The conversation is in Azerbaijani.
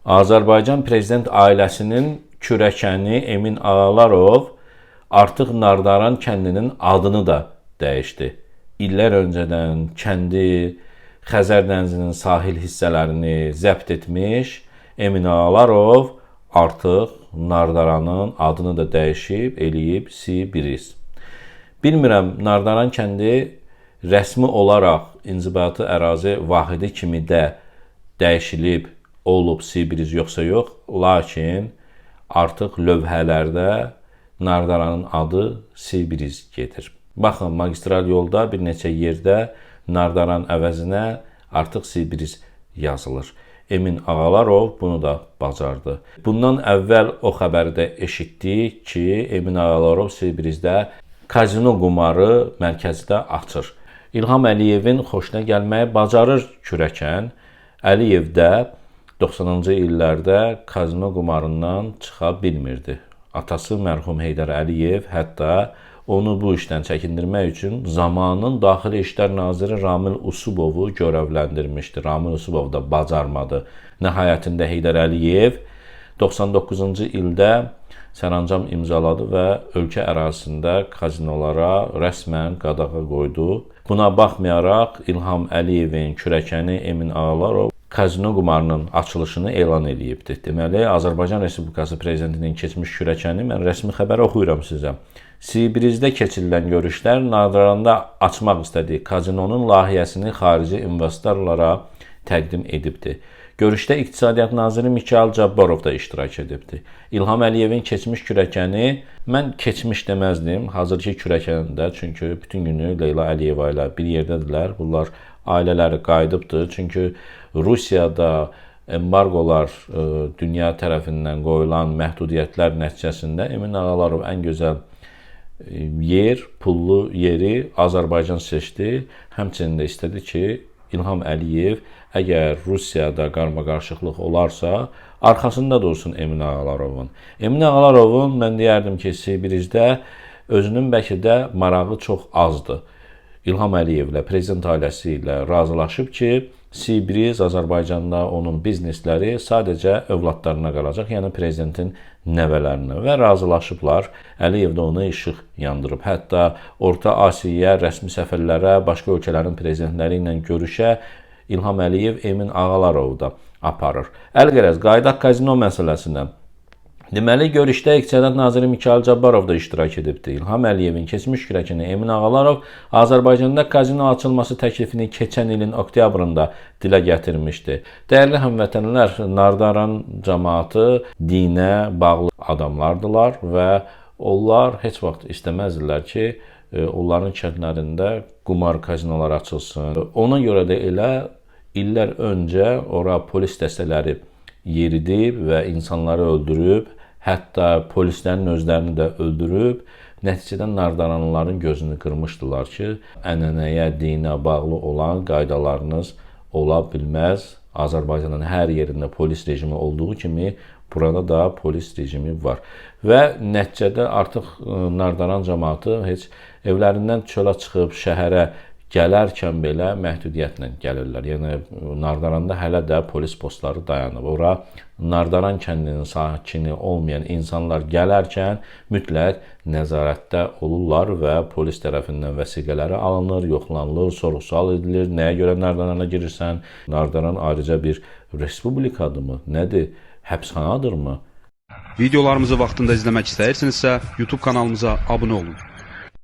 Azərbaycan prezident ailəsinin kürəkəni Emin Ağalarov artıq Nardaran kəndinin adını da dəyişdi. İllər öncədən kəndi Xəzər dənizinin sahil hissələrini zəbt etmiş Emin Ağalarov artıq Nardaranın adını da dəyişib, eləyib Sibiriz. Bilmirəm, Nardaran kəndi rəsmi olaraq inzibati ərazi vahidi kimi də dəyişilib, olub Sibiriz yoxsa yox, lakin artıq lövhələrdə Nardaranın adı Sibiriz gedir. Baxın, magistral yolda bir neçə yerdə Nardaran əvəzinə artıq Sibiriz yazılır. Emin Ağalarov bunu da bacardı. Bundan əvvəl o xəbəri də eşitdik ki, Emin Ağalarov Sibirizdə kazino qumarı mərkəzdə açır. İlham Əliyevin xoşuna gəlməyi bacarır kürəkən. Əliyev də 90-cı illərdə kazino qumarından çıxa bilmirdi. Atası mərhum Heydər Əliyev hətta onu bu işdən çəkindirmək üçün zamanın Daxili İşlər Naziri Ramil Usubovu görevləndirmişdi. Ramil Usubov da bacarmadı. Nəhayətində Heydər Əliyev 99-cu ildə sərəncam imzaladı və ölkə ərazisində kazinolara rəsmən qadağa qoydu. Buna baxmayaraq İlham Əliyevin kürəkəni Emin Ağalarov kazino qumarının açılışını elan edibdi. Deməli, Azərbaycan Respublikası Prezidentinin keçmiş kürəkəni, mən rəsmi xəbər oxuyuram sizə. Sibirizdə keçirilən görüşlər Nardaranda açmaq istədiyi kazinonun layihəsini xarici investorlara təqdim edibdi. Görüşdə İqtisadiyyat Naziri Mikayıl Cabbarov da iştirak edibdi. İlham Əliyevin keçmiş kürəkəni, mən keçmiş deməzdim, hazırki kürəkənində, çünki bütün günü Leyla Əliyeva ilə bir yerdədirlər. Bunlar ailələri qayıdıbdır, çünki Rusiyada embargolar dünya tərəfindən qoyulan məhdudiyyətlər nəticəsində Emin Ağalarov ən gözəl yer, pullu yeri Azərbaycan seçdi. Həmçinin də istədi ki, İlham Əliyev əgər Rusiyada qarmaqarışıqlıq olarsa, arxasında dursun Emin Ağalarovun. Emin Ağalarovun, mən deyərdim ki, Sibirizdə özünün bəlkə də marağı çox azdır. İlham Əliyevlə, prezident ailəsi ilə razılaşıb ki, Sibiriz Azərbaycanda onun biznesləri sadəcə övladlarına qalacaq, yəni prezidentin nəvələrinə və razılaşıblar. Əliyev də ona işıq yandırıb. Hətta Orta Asiyaya, rəsmi səfərlərə, başqa ölkələrin prezidentləri ilə görüşə İlham Əliyev Emin Ağalarov da aparır. Əlqərəz, qayıdaq kazino məsələsinə. Deməli, görüşdə İqtisadiyyat Naziri Mikayıl Cabbarov da iştirak edibdi. İlham Əliyevin keçmiş kürəkəni Emin Ağalarov Azərbaycanda kazino açılması təklifini keçən ilin oktyabrında dilə gətirmişdi. Dəyərli həmvətənlər, Nardaran cəmaatı dinə bağlı adamlardılar və onlar heç vaxt istəməzdilər ki, onların kəndlərində qumar kazinolar açılsın. Ona görə də elə illər öncə ora polis dəstələri yeridib və insanları öldürüb, hətta polislərin özlərini də öldürüb, nəticədə Nardaranlıların gözünü qırmışdılar ki, ənənəyə, dinə bağlı olan qaydalarınız ola bilməz. Azərbaycanın hər yerində polis rejimi olduğu kimi, burada da polis rejimi var. Və nəticədə artıq Nardaran cəmaatı heç evlərindən çölə çıxıb şəhərə gələrkən belə məhdudiyyətlə gəlirlər. Yəni, Nardaranda hələ də polis postları dayanıb. Ora Nardaran kəndinin sakini olmayan insanlar gələrkən mütləq nəzarətdə olurlar və polis tərəfindən vəsiqələri alınır, yoxlanılır, sorğu-sual edilir. Nəyə görə Nardarana girirsən? Nardaran ayrıca bir respublikadırmı? Nədir? Həbsxanadırmı? Videolarımızı vaxtında izləmək istəyirsinizsə, YouTube kanalımıza abunə olun.